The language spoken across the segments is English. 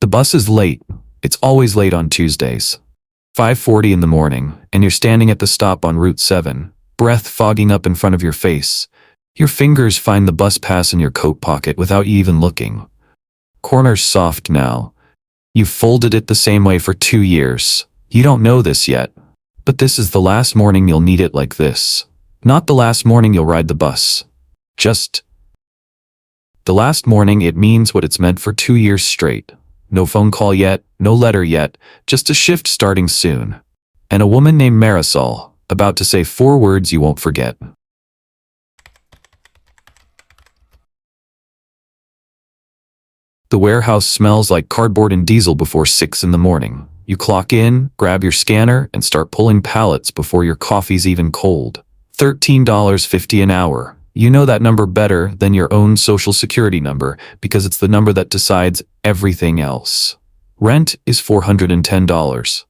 The bus is late. It's always late on Tuesdays. 5:40 in the morning, and you're standing at the stop on Route 7, breath fogging up in front of your face. Your fingers find the bus pass in your coat pocket without you even looking. Corner's soft now. You've folded it the same way for 2 years. You don't know this yet, but this is the last morning you'll need it like this. Not the last morning you'll ride the bus. Just the last morning it means what it's meant for 2 years straight. No phone call yet, no letter yet, just a shift starting soon. And a woman named Marisol, about to say 4 words you won't forget. The warehouse smells like cardboard and diesel before 6 in the morning. You clock in, grab your scanner, and start pulling pallets before your coffee's even cold. $13.50 an hour. You know that number better than your own social security number because it's the number that decides everything else. Rent is $410.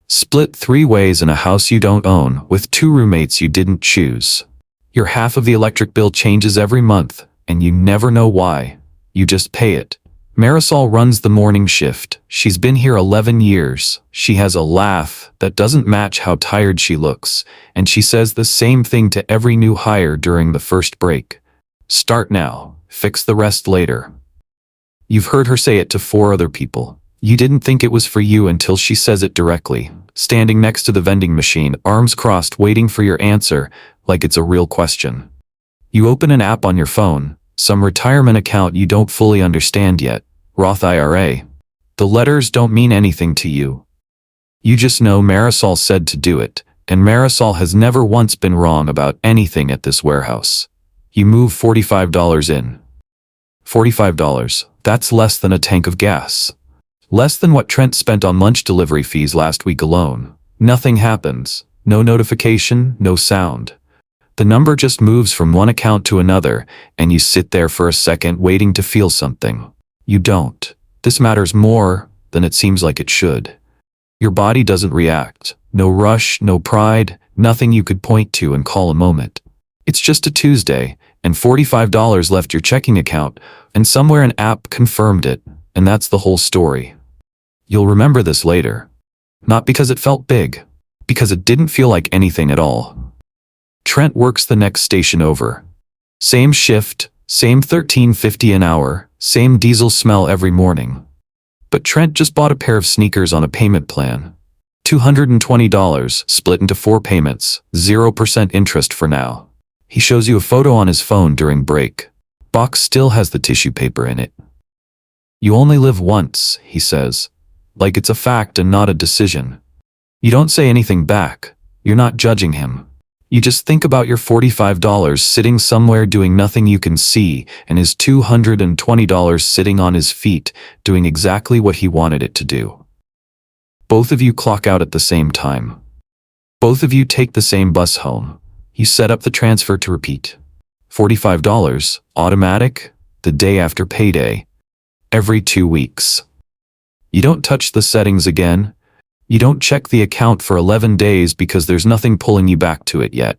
Split 3 ways in a house you don't own with 2 roommates you didn't choose. Your half of the electric bill changes every month, and you never know why. You just pay it. Marisol runs the morning shift. She's been here 11 years. She has a laugh that doesn't match how tired she looks, and she says the same thing to every new hire during the first break. Start now, fix the rest later. You've heard her say it to 4 other people. You didn't think it was for you until she says it directly, standing next to the vending machine, arms crossed waiting for your answer, like it's a real question. You open an app on your phone, some retirement account you don't fully understand yet, Roth IRA. The letters don't mean anything to you. You just know Marisol said to do it, and Marisol has never once been wrong about anything at this warehouse. You move $45 in. $45, that's less than a tank of gas. Less than what Trent spent on lunch delivery fees last week alone. Nothing happens. No notification, no sound. The number just moves from one account to another, and you sit there for a second waiting to feel something. You don't. This matters more than it seems like it should. Your body doesn't react. No rush, no pride, nothing you could point to and call a moment. It's just a Tuesday, and $45 left your checking account, and somewhere an app confirmed it, and that's the whole story. You'll remember this later. Not because it felt big, because it didn't feel like anything at all. Trent works the next station over. Same shift, same $13.50 an hour, same diesel smell every morning. But Trent just bought a pair of sneakers on a payment plan. $220 split into 4 payments, 0% interest for now. He shows you a photo on his phone during break. Box still has the tissue paper in it. You only live once, he says, like it's a fact and not a decision. You don't say anything back. You're not judging him. You just think about your $45 sitting somewhere doing nothing you can see, and his $220 sitting on his feet, doing exactly what he wanted it to do. Both of you clock out at the same time. Both of you take the same bus home. You set up the transfer to repeat. $45, automatic, the day after payday. Every 2 weeks. You don't touch the settings again. You don't check the account for 11 days because there's nothing pulling you back to it yet.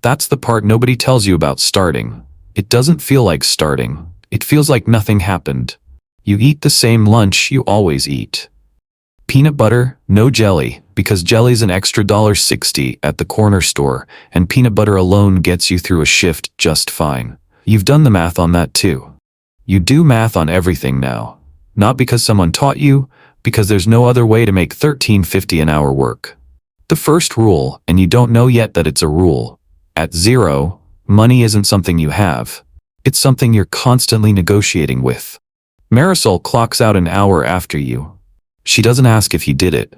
That's the part nobody tells you about starting. It doesn't feel like starting. It feels like nothing happened. You eat the same lunch you always eat. Peanut butter, no jelly, because jelly's an extra $1.60 at the corner store, and peanut butter alone gets you through a shift just fine. You've done the math on that too. You do math on everything now. Not because someone taught you, because there's no other way to make $13.50 an hour work. The first rule, and you don't know yet that it's a rule. At 0, money isn't something you have. It's something you're constantly negotiating with. Marisol clocks out an hour after you. She doesn't ask if you did it.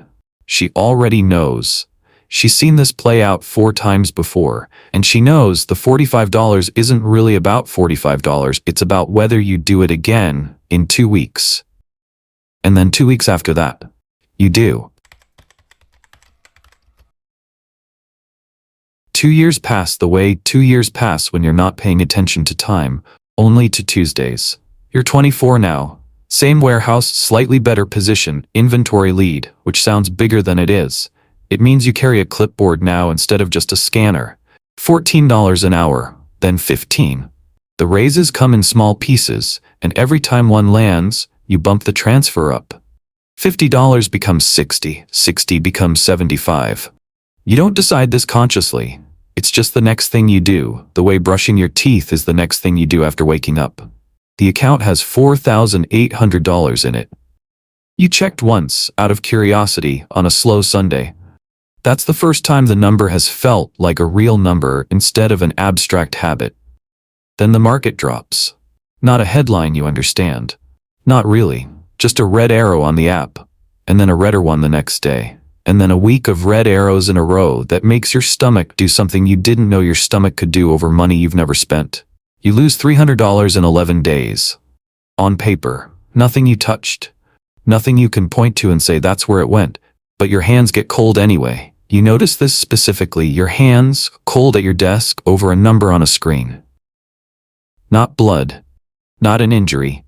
She already knows. She's seen this play out 4 times before, and she knows the $45 isn't really about $45, it's about whether you do it again in 2 weeks. And then 2 weeks after that, you do. 2 years pass the way 2 years pass when you're not paying attention to time, only to Tuesdays. You're 24 now. Same warehouse, slightly better position, inventory lead, which sounds bigger than it is. It means you carry a clipboard now instead of just a scanner. $14 an hour, then $15. The raises come in small pieces, and every time one lands, You bump the transfer up. $50 becomes 60, 60 becomes 75. You don't decide this consciously. It's just the next thing you do, the way brushing your teeth is the next thing you do after waking up. The account has $4,800 in it. You checked once, out of curiosity, on a slow Sunday. That's the first time the number has felt like a real number instead of an abstract habit. Then the market drops. Not a headline you understand. Not really. Just a red arrow on the app. And then a redder one the next day. And then a week of red arrows in a row that makes your stomach do something you didn't know your stomach could do over money you've never spent. You lose $300 in 11 days. On paper, nothing you touched. Nothing you can point to and say that's where it went. But your hands get cold anyway. You notice this specifically, your hands, cold at your desk over a number on a screen. Not blood. Not an injury.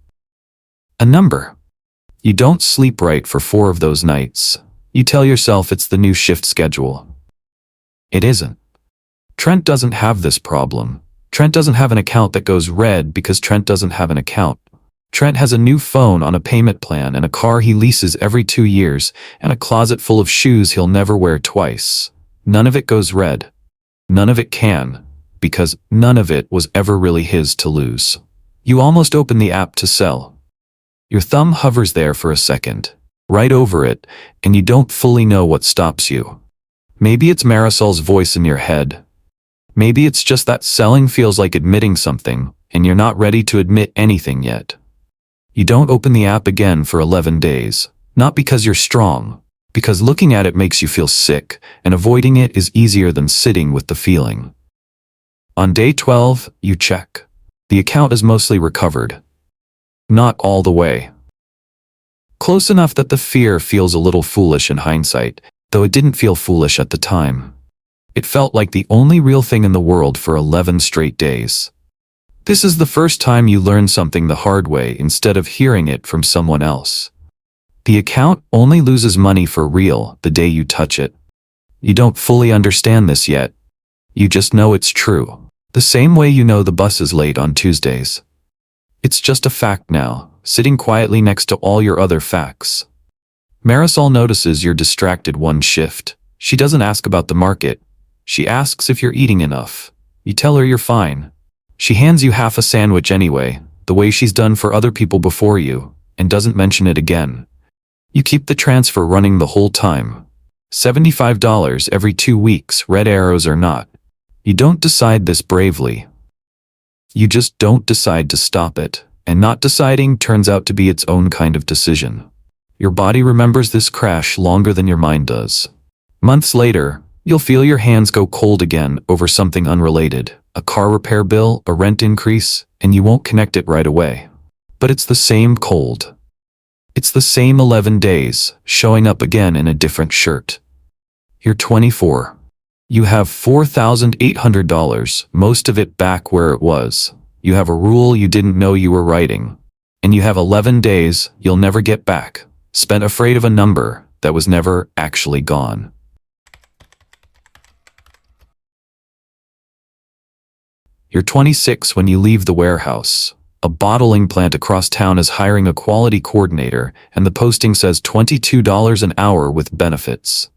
A number. You don't sleep right for 4 of those nights. You tell yourself it's the new shift schedule. It isn't. Trent doesn't have this problem. Trent doesn't have an account that goes red because Trent doesn't have an account. Trent has a new phone on a payment plan and a car he leases every 2 years and a closet full of shoes he'll never wear twice. None of it goes red. None of it can, because none of it was ever really his to lose. You almost open the app to sell. Your thumb hovers there for a second, right over it, and you don't fully know what stops you. Maybe it's Marisol's voice in your head. Maybe it's just that selling feels like admitting something, and you're not ready to admit anything yet. You don't open the app again for 11 days, not because you're strong, because looking at it makes you feel sick, and avoiding it is easier than sitting with the feeling. On day 12, you check. The account is mostly recovered. Not all the way. Close enough that the fear feels a little foolish in hindsight, though it didn't feel foolish at the time. It felt like the only real thing in the world for 11 straight days. This is the first time you learn something the hard way instead of hearing it from someone else. The account only loses money for real the day you touch it. You don't fully understand this yet. You just know it's true. The same way you know the bus is late on Tuesdays. It's just a fact now, sitting quietly next to all your other facts. Marisol notices you're distracted one shift. She doesn't ask about the market. She asks if you're eating enough. You tell her you're fine. She hands you half a sandwich anyway, the way she's done for other people before you, and doesn't mention it again. You keep the transfer running the whole time. $75 every 2 weeks, red arrows or not. You don't decide this bravely. You just don't decide to stop it, and not deciding turns out to be its own kind of decision. Your body remembers this crash longer than your mind does. Months later, you'll feel your hands go cold again over something unrelated, a car repair bill, a rent increase, and you won't connect it right away. But it's the same cold. It's the same 11 days, showing up again in a different shirt. You're 24. You have $4,800, most of it back where it was. You have a rule you didn't know you were writing. And you have 11 days you'll never get back, spent afraid of a number that was never actually gone. You're 26 when you leave the warehouse. A bottling plant across town is hiring a quality coordinator, and the posting says $22 an hour with benefits.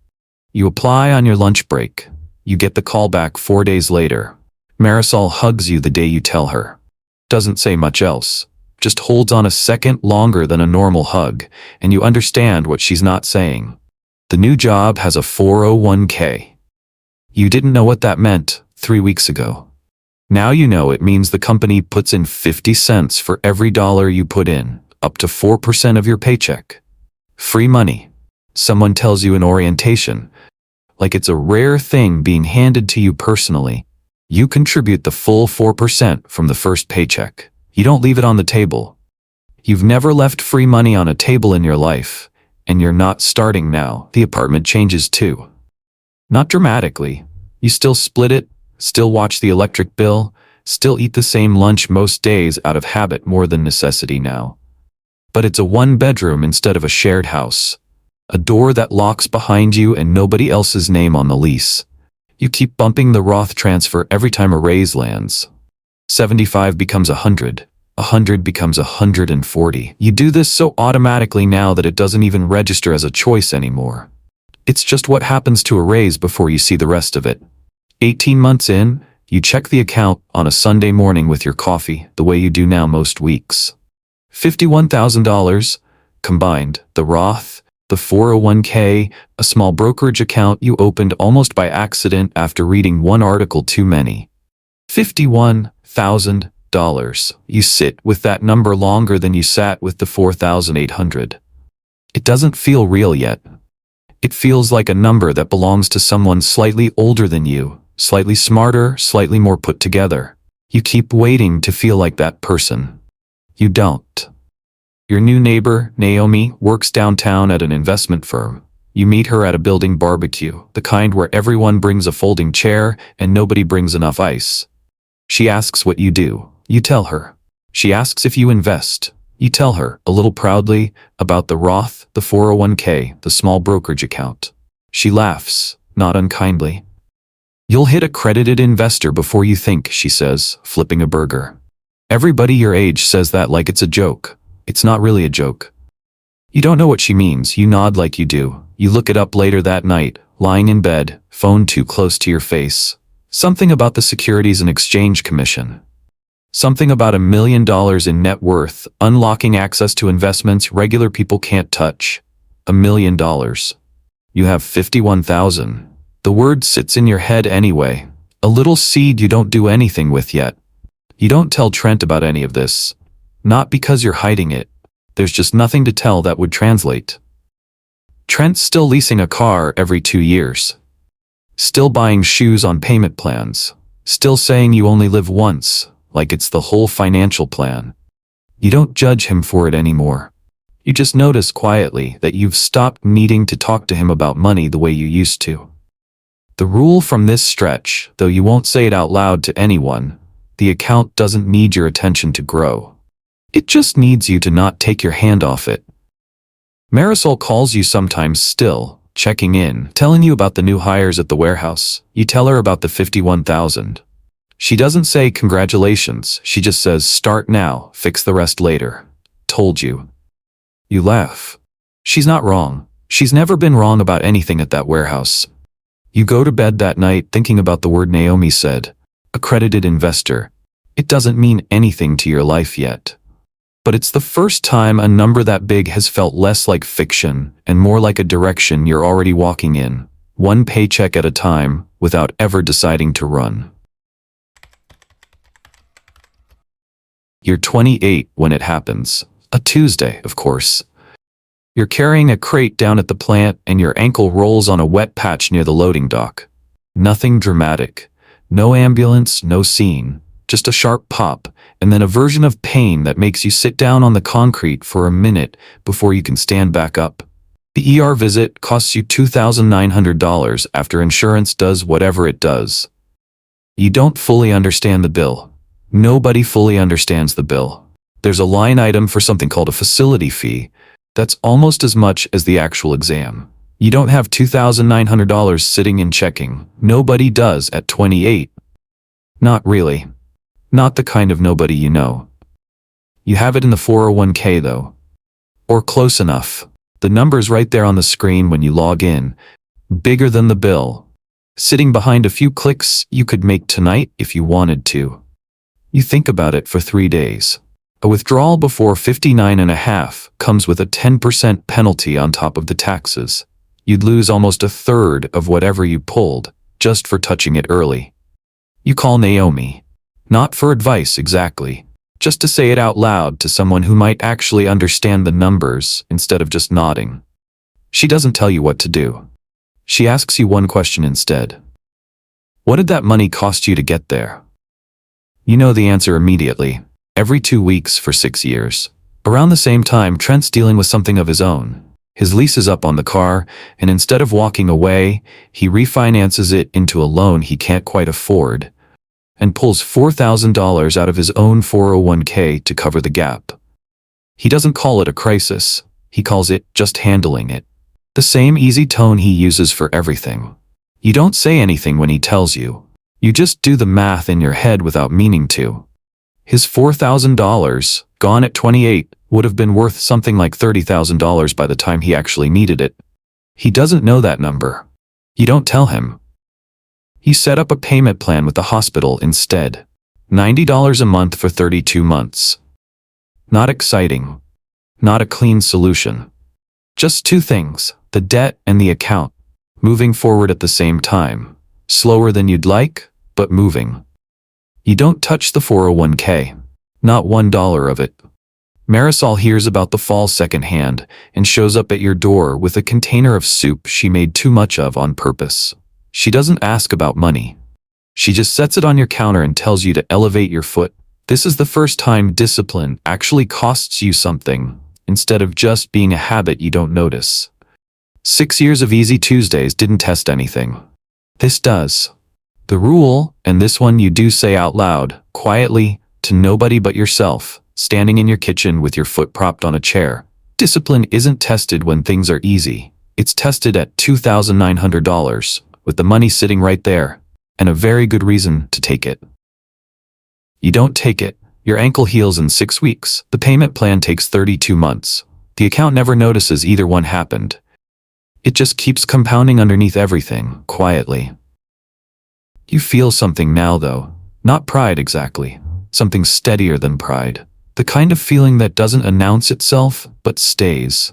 You apply on your lunch break. You get the call back 4 days later. Marisol hugs you the day you tell her. Doesn't say much else. Just holds on a second longer than a normal hug, and you understand what she's not saying. The new job has a 401k. You didn't know what that meant 3 weeks ago. Now you know it means the company puts in 50 cents for every dollar you put in, up to 4% of your paycheck. Free money. Someone tells you in orientation, like it's a rare thing being handed to you personally. You contribute the full 4% from the first paycheck. You don't leave it on the table. You've never left free money on a table in your life, and you're not starting now. The apartment changes too. Not dramatically. You still split it, still watch the electric bill, still eat the same lunch most days out of habit more than necessity now. But it's a 1-bedroom instead of a shared house. A door that locks behind you and nobody else's name on the lease. You keep bumping the Roth transfer every time a raise lands. 75 becomes 100. 100 becomes 140. You do this so automatically now that it doesn't even register as a choice anymore. It's just what happens to a raise before you see the rest of it. 18 months in, you check the account on a Sunday morning with your coffee, the way you do now most weeks. $51,000 combined, the Roth, the 401k, a small brokerage account you opened almost by accident after reading one article too many. $51,000. You sit with that number longer than you sat with the 4,800. It doesn't feel real yet. It feels like a number that belongs to someone slightly older than you, slightly smarter, slightly more put together. You keep waiting to feel like that person. You don't. Your new neighbor, Naomi, works downtown at an investment firm. You meet her at a building barbecue, the kind where everyone brings a folding chair and nobody brings enough ice. She asks what you do. You tell her. She asks if you invest. You tell her, a little proudly, about the Roth, the 401k, the small brokerage account. She laughs, not unkindly. You'll hit accredited investor before you think, she says, flipping a burger. Everybody your age says that like it's a joke. It's not really a joke. You don't know what she means. You nod like you do. You look it up later that night, lying in bed, phone too close to your face. Something about the Securities and Exchange Commission. Something about $1 million in net worth, unlocking access to investments regular people can't touch. $1 million. You have 51,000. The word sits in your head anyway. A little seed you don't do anything with yet. You don't tell Trent about any of this. Not because you're hiding it. There's just nothing to tell that would translate. Trent's still leasing a car every 2 years. Still buying shoes on payment plans. Still saying you only live once, like it's the whole financial plan. You don't judge him for it anymore. You just notice quietly that you've stopped needing to talk to him about money the way you used to. The rule from this stretch, though you won't say it out loud to anyone, the account doesn't need your attention to grow. It just needs you to not take your hand off it. Marisol calls you sometimes still, checking in, telling you about the new hires at the warehouse. You tell her about the 51,000. She doesn't say congratulations, she just says start now, fix the rest later. Told you. You laugh. She's not wrong. She's never been wrong about anything at that warehouse. You go to bed that night thinking about the word Naomi said. Accredited investor. It doesn't mean anything to your life yet. But it's the first time a number that big has felt less like fiction and more like a direction you're already walking in, one paycheck at a time, without ever deciding to run. You're 28 when it happens. A Tuesday, of course. You're carrying a crate down at the plant and your ankle rolls on a wet patch near the loading dock. Nothing dramatic. No ambulance, no scene. Just a sharp pop, and then a version of pain that makes you sit down on the concrete for a minute before you can stand back up. The ER visit costs you $2,900 after insurance does whatever it does. You don't fully understand the bill. Nobody fully understands the bill. There's a line item for something called a facility fee. That's almost as much as the actual exam. You don't have $2,900 sitting in checking. Nobody does at 28. Not really. Not the kind of nobody you know. You have it in the 401k though. Or close enough. The number's right there on the screen when you log in. Bigger than the bill. Sitting behind a few clicks you could make tonight if you wanted to. You think about it for 3 days. A withdrawal before 59.5 comes with a 10% penalty on top of the taxes. You'd lose almost a third of whatever you pulled, just for touching it early. You call Naomi. Not for advice exactly, just to say it out loud to someone who might actually understand the numbers instead of just nodding. She doesn't tell you what to do. She asks you one question instead. What did that money cost you to get there? You know the answer immediately. Every 2 weeks for 6 years. Around the same time, Trent's dealing with something of his own. His lease is up on the car, and instead of walking away, he refinances it into a loan he can't quite afford, and pulls $4,000 out of his own 401k to cover the gap. He doesn't call it a crisis. He calls it just handling it. The same easy tone he uses for everything. You don't say anything when he tells you. You just do the math in your head without meaning to. His $4,000, gone at 28, would have been worth something like $30,000 by the time he actually needed it. He doesn't know that number. You don't tell him. You set up a payment plan with the hospital instead. $90 a month for 32 months. Not exciting. Not a clean solution. Just two things, the debt and the account, moving forward at the same time. Slower than you'd like, but moving. You don't touch the 401k. Not $1 of it. Marisol hears about the fall secondhand and shows up at your door with a container of soup she made too much of on purpose. She doesn't ask about money. She just sets it on your counter and tells you to elevate your foot. This is the first time discipline actually costs you something, instead of just being a habit you don't notice. 6 years of Easy Tuesdays didn't test anything. This does. The rule, and this one you do say out loud, quietly, to nobody but yourself, standing in your kitchen with your foot propped on a chair. Discipline isn't tested when things are easy. It's tested at $2,900, with the money sitting right there, and a very good reason to take it. You don't take it. Your ankle heals in 6 weeks. The payment plan takes 32 months. The account never notices either one happened. It just keeps compounding underneath everything, quietly. You feel something now, though. Not pride exactly. Something steadier than pride. The kind of feeling that doesn't announce itself, but stays.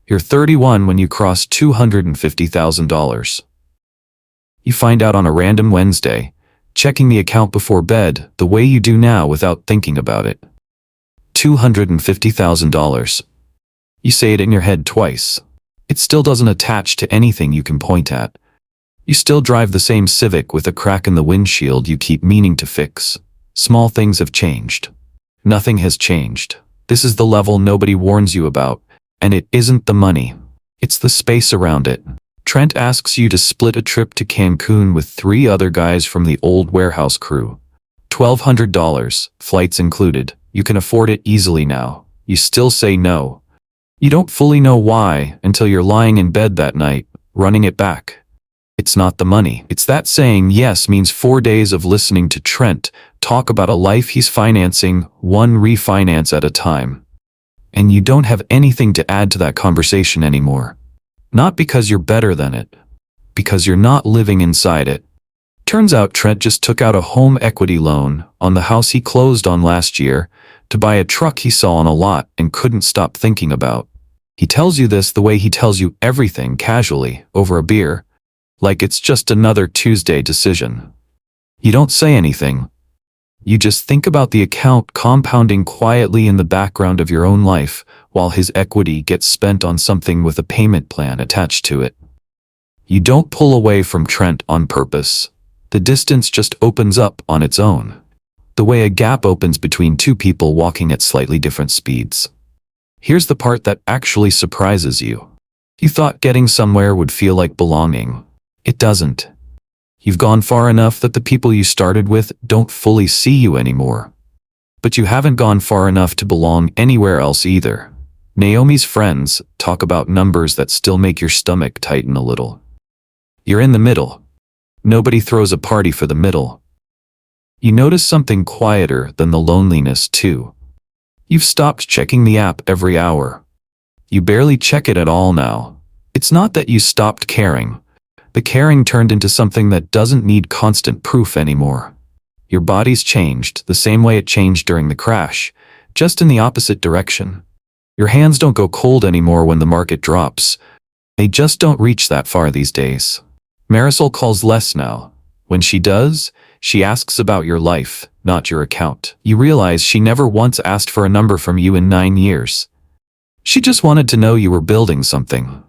You're 31 when you cross $250,000. You find out on a random Wednesday, checking the account before bed the way you do now without thinking about it. $250,000. You say it in your head twice. It still doesn't attach to anything you can point at. You still drive the same Civic with a crack in the windshield you keep meaning to fix. Small things have changed. Nothing has changed. This is the level nobody warns you about, and it isn't the money. It's the space around it. Trent asks you to split a trip to Cancun with 3 other guys from the old warehouse crew. $1,200, flights included. You can afford it easily now. You still say no. You don't fully know why until you're lying in bed that night, running it back. It's not the money. It's that saying yes means 4 days of listening to Trent talk about a life he's financing, one refinance at a time. And you don't have anything to add to that conversation anymore. Not because you're better than it. Because you're not living inside it. Turns out Trent just took out a home equity loan on the house he closed on last year to buy a truck he saw on a lot and couldn't stop thinking about. He tells you this the way he tells you everything casually, over a beer, like it's just another Tuesday decision. You don't say anything. You just think about the account compounding quietly in the background of your own life while his equity gets spent on something with a payment plan attached to it. You don't pull away from Trent on purpose. The distance just opens up on its own. The way a gap opens between two people walking at slightly different speeds. Here's the part that actually surprises you. You thought getting somewhere would feel like belonging. It doesn't. You've gone far enough that the people you started with don't fully see you anymore. But you haven't gone far enough to belong anywhere else either. Naomi's friends talk about numbers that still make your stomach tighten a little. You're in the middle. Nobody throws a party for the middle. You notice something quieter than the loneliness too. You've stopped checking the app every hour. You barely check it at all now. It's not that you stopped caring. The caring turned into something that doesn't need constant proof anymore. Your body's changed the same way it changed during the crash, just in the opposite direction. Your hands don't go cold anymore when the market drops. They just don't reach that far these days. Marisol calls less now. When she does, she asks about your life, not your account. You realize she never once asked for a number from you in 9 years. She just wanted to know you were building something.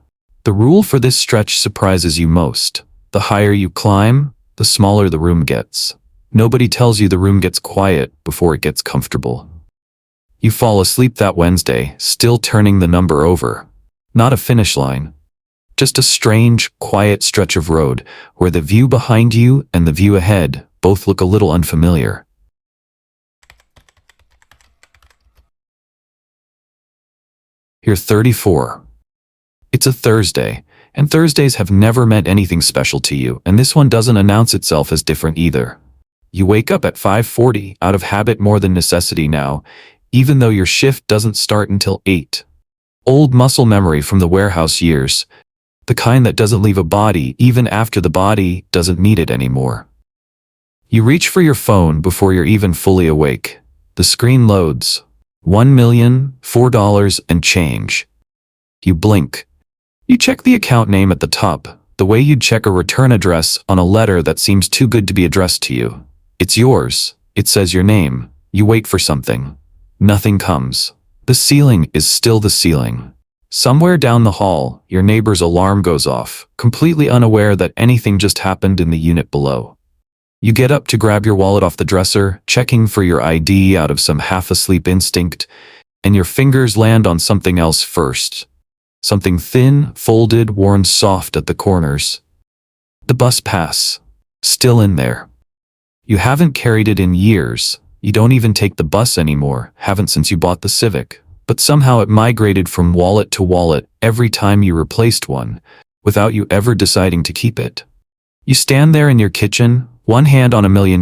The rule for this stretch surprises you most. The higher you climb, the smaller the room gets. Nobody tells you the room gets quiet before it gets comfortable. You fall asleep that Wednesday, still turning the number over. Not a finish line. Just a strange, quiet stretch of road where the view behind you and the view ahead both look a little unfamiliar. You're 34. It It's a Thursday, and Thursdays have never meant anything special to you, and this one doesn't announce itself as different either. You wake up at 5:40 out of habit more than necessity now, even though your shift doesn't start until 8. Old muscle memory from the warehouse years, the kind that doesn't leave a body even after the body doesn't need it anymore. You reach for your phone before you're even fully awake. The screen loads. $1,004 and change. You blink. You check the account name at the top, the way you'd check a return address on a letter that seems too good to be addressed to you. It's yours. It says your name. You wait for something. Nothing comes. The ceiling is still the ceiling. Somewhere down the hall, your neighbor's alarm goes off, completely unaware that anything just happened in the unit below. You get up to grab your wallet off the dresser, checking for your ID out of some half-asleep instinct, and your fingers land on something else first. Something thin, folded, worn soft at the corners. The bus pass. Still in there. You haven't carried it in years. You don't even take the bus anymore, haven't since you bought the Civic. But somehow it migrated from wallet to wallet every time you replaced one, without you ever deciding to keep it. You stand there in your kitchen, one hand on $1 million,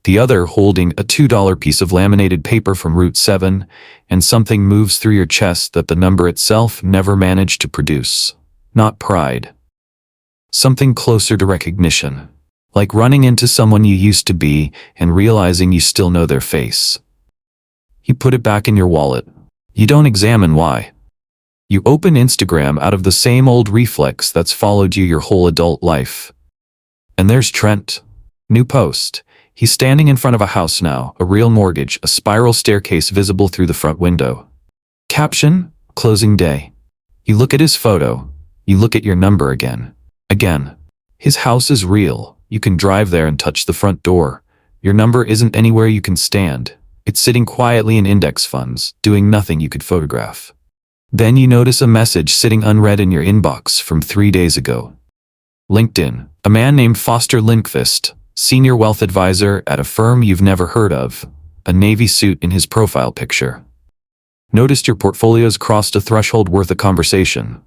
the other holding a $2 piece of laminated paper from Route 7, and something moves through your chest that the number itself never managed to produce. Not pride. Something closer to recognition. Like running into someone you used to be and realizing you still know their face. You put it back in your wallet. You don't examine why. You open Instagram out of the same old reflex that's followed you your whole adult life. And there's Trent. New post. He's standing in front of a house now, a real mortgage, a spiral staircase visible through the front window. Caption, closing day. You look at his photo. You look at your number again. Again. His house is real. You can drive there and touch the front door. Your number isn't anywhere you can stand. It's sitting quietly in index funds, doing nothing you could photograph. Then you notice a message sitting unread in your inbox from 3 days ago. LinkedIn. A man named Foster Lindqvist, senior wealth advisor at a firm you've never heard of. A navy suit in his profile picture. Noticed your portfolio's crossed a threshold worth a conversation.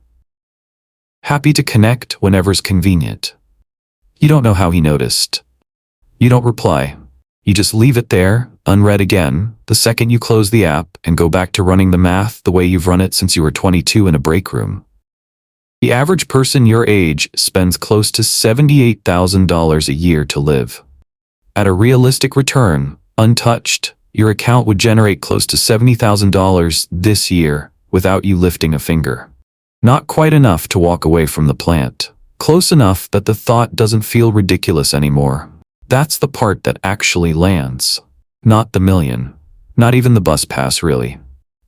Happy to connect whenever's convenient. You don't know how he noticed. You don't reply. You just leave it there, unread again, the second you close the app and go back to running the math the way you've run it since you were 22 in a break room. The average person your age spends close to $78,000 a year to live. At a realistic return, untouched, your account would generate close to $70,000 this year without you lifting a finger. Not quite enough to walk away from the plant. Close enough that the thought doesn't feel ridiculous anymore. That's the part that actually lands. Not the million. Not even the bus pass, really.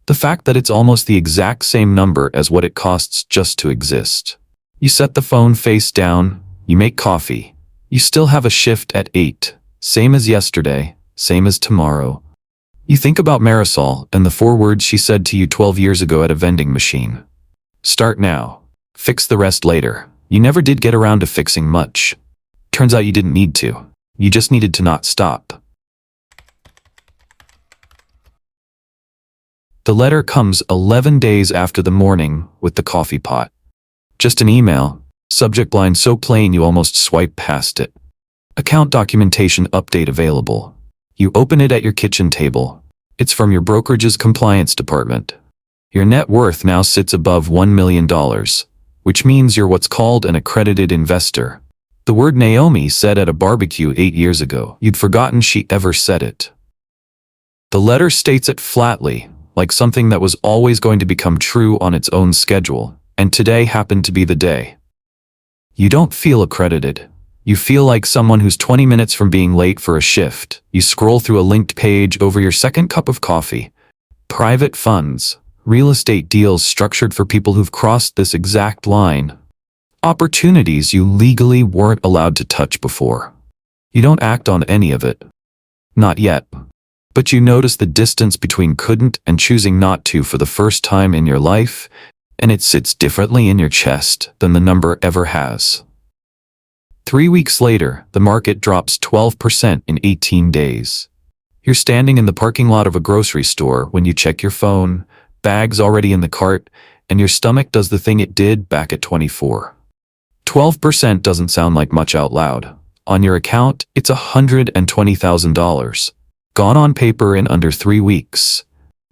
The fact that it's almost the exact same number as what it costs just to exist. You set the phone face down, you make coffee. You still have a shift at 8. Same as yesterday, same as tomorrow. You think about Marisol and the 4 words she said to you 12 years ago at a vending machine. Start now. Fix the rest later. You never did get around to fixing much. Turns out you didn't need to. You just needed to not stop. The letter comes 11 days after the morning with the coffee pot. Just an email, subject line so plain you almost swipe past it. Account documentation update available. You open it at your kitchen table. It's from your brokerage's compliance department. Your net worth now sits above $1 million, which means you're what's called an accredited investor. The word Naomi said at a barbecue 8 years ago. You'd forgotten she ever said it. The letter states it flatly, like something that was always going to become true on its own schedule, and today happened to be the day. You don't feel accredited. You feel like someone who's 20 minutes from being late for a shift. You scroll through a linked page over your second cup of coffee. Private funds. Real estate deals structured for people who've crossed this exact line. Opportunities you legally weren't allowed to touch before. You don't act on any of it. Not yet. But you notice the distance between couldn't and choosing not to for the first time in your life, and it sits differently in your chest than the number ever has. 3 weeks later, the market drops 12% in 18 days. You're standing in the parking lot of a grocery store when you check your phone, bags already in the cart, and your stomach does the thing it did back at 24. 12% doesn't sound like much out loud. On your account, it's $120,000. Gone on paper in under 3 weeks.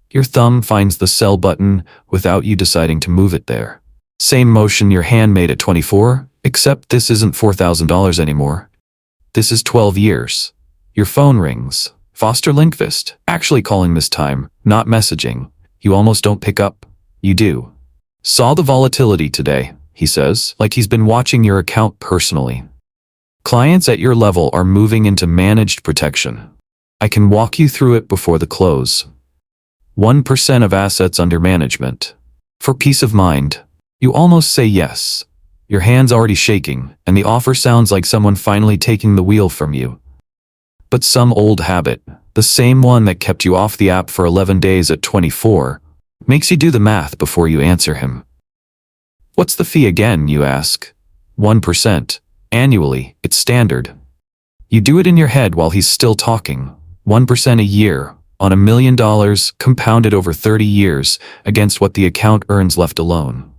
Your thumb finds the sell button without you deciding to move it there. Same motion your hand made at 24, except this isn't $4,000 anymore. This is 12 years. Your phone rings. Foster Linkvist, actually calling this time, not messaging. You almost don't pick up. You do. Saw the volatility today, he says, like he's been watching your account personally. Clients at your level are moving into managed protection. I can walk you through it before the close. 1% of assets under management. For peace of mind, you almost say yes. Your hand's already shaking, and the offer sounds like someone finally taking the wheel from you. But some old habit, the same one that kept you off the app for 11 days at 24, makes you do the math before you answer him. What's the fee again, you ask? 1%. Annually, it's standard. You do it in your head while he's still talking. 1% a year, on $1 million, compounded over 30 years, against what the account earns left alone.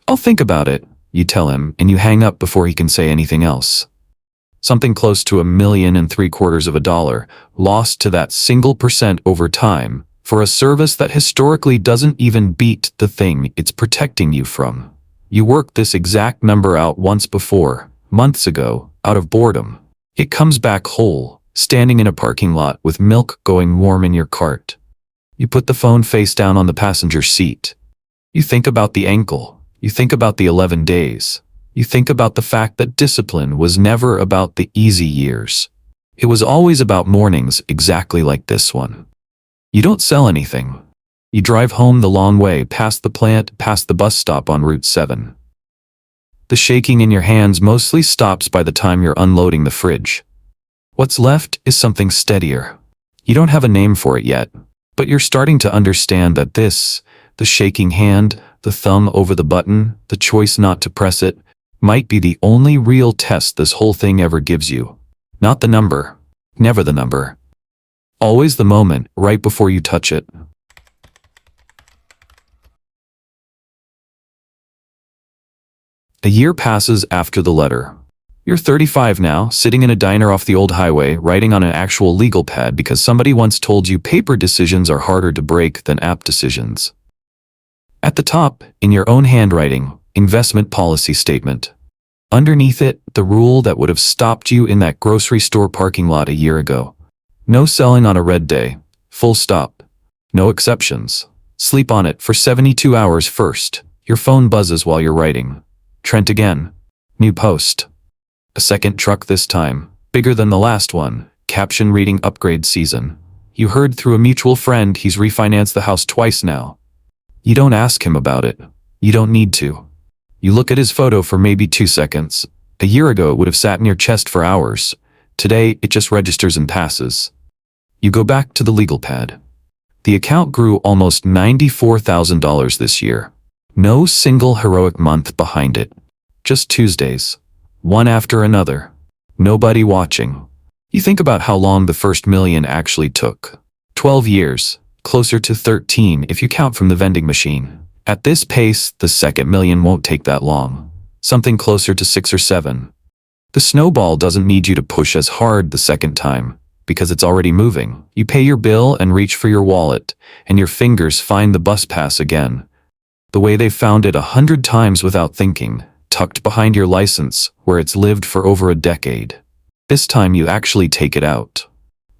I'll think about it, you tell him, and you hang up before he can say anything else. Something close to $1,000,000 lost to that single percent over time for a service that historically doesn't even beat the thing it's protecting you from. You worked this exact number out once before, months ago, out of boredom. It comes back whole, standing in a parking lot with milk going warm in your cart. You put the phone face down on the passenger seat. You think about the ankle. You think about the 11 days. You think about the fact that discipline was never about the easy years. It was always about mornings exactly like this one. You don't sell anything. You drive home the long way past the plant, past the bus stop on Route 7. The shaking in your hands mostly stops by the time you're unloading the fridge. What's left is something steadier. You don't have a name for it yet, but you're starting to understand that this, the shaking hand, the thumb over the button, the choice not to press it, might be the only real test this whole thing ever gives you. Not the number. Never the number. Always the moment right before you touch it. A year passes after the letter. You're 35 now, sitting in a diner off the old highway, writing on an actual legal pad because somebody once told you paper decisions are harder to break than app decisions. At the top, in your own handwriting, investment policy statement. Underneath it, the rule that would have stopped you in that grocery store parking lot a year ago. No selling on a red day. Full stop. No exceptions. Sleep on it for 72 hours first. Your phone buzzes while you're writing. Trent again. New post. A second truck this time. Bigger than the last one. Caption reading upgrade season. You heard through a mutual friend he's refinanced the house twice now. You don't ask him about it. You don't need to. You look at his photo for maybe 2 seconds. A year ago it would have sat in your chest for hours. Today it just registers and passes. You go back to the legal pad. The account grew almost $94,000 this year. No single heroic month behind it. Just Tuesdays. One after another. Nobody watching. You think about how long the first million actually took. 12 years. Closer to 13 if you count from the vending machine. At this pace, the second million won't take that long. Something closer to 6 or 7. The snowball doesn't need you to push as hard the second time, because it's already moving. You pay your bill and reach for your wallet, and your fingers find the bus pass again. The way they found it 100 times without thinking, tucked behind your license, where it's lived for over a decade. This time you actually take it out.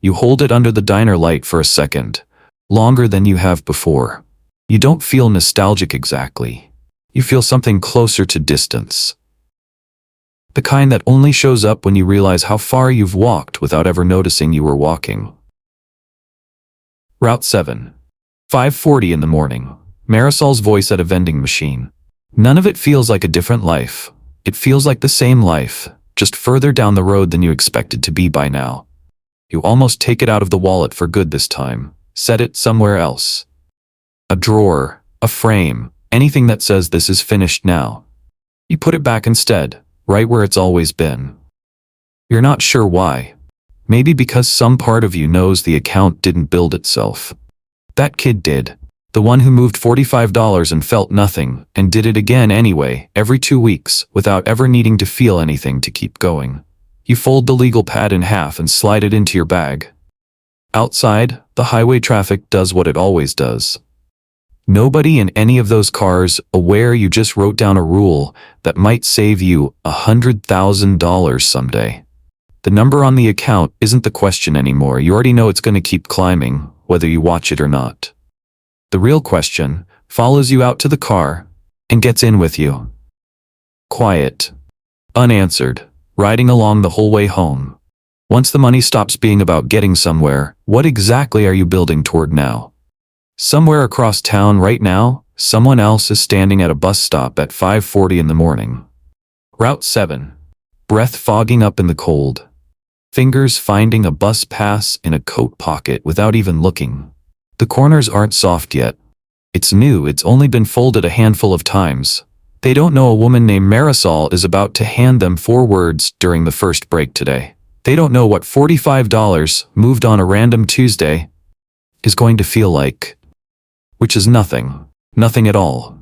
You hold it under the diner light for a second, longer than you have before. You don't feel nostalgic exactly. You feel something closer to distance. The kind that only shows up when you realize how far you've walked without ever noticing you were walking. Route 7. 5:40 in the morning. Marisol's voice at a vending machine. None of it feels like a different life. It feels like the same life, just further down the road than you expected to be by now. You almost take it out of the wallet for good this time. Set it somewhere else. A drawer, a frame, anything that says this is finished now. You put it back instead, right where it's always been. You're not sure why. Maybe because some part of you knows the account didn't build itself. That kid did. The one who moved $45 and felt nothing, and did it again anyway, every 2 weeks, without ever needing to feel anything to keep going. You fold the legal pad in half and slide it into your bag. Outside, the highway traffic does what it always does. Nobody in any of those cars aware you just wrote down a rule that might save you $100,000 someday. The number on the account isn't the question anymore. You already know it's going to keep climbing, whether you watch it or not. The real question follows you out to the car and gets in with you. Quiet. Unanswered. Riding along the whole way home. Once the money stops being about getting somewhere, what exactly are you building toward now? Somewhere across town right now, someone else is standing at a bus stop at 5:40 in the morning. Route 7. Breath fogging up in the cold. Fingers finding a bus pass in a coat pocket without even looking. The corners aren't soft yet. It's new, it's only been folded a handful of times. They don't know a woman named Marisol is about to hand them 4 words during the first break today. They don't know what $45 moved on a random Tuesday is going to feel like. Which is nothing. Nothing at all.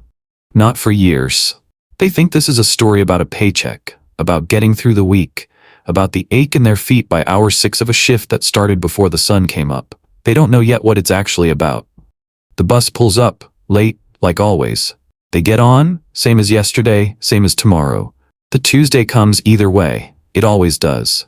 Not for years. They think this is a story about a paycheck, about getting through the week, about the ache in their feet by hour 6 of a shift that started before the sun came up. They don't know yet what it's actually about. The bus pulls up, late, like always. They get on, same as yesterday, same as tomorrow. The Tuesday comes either way. It always does.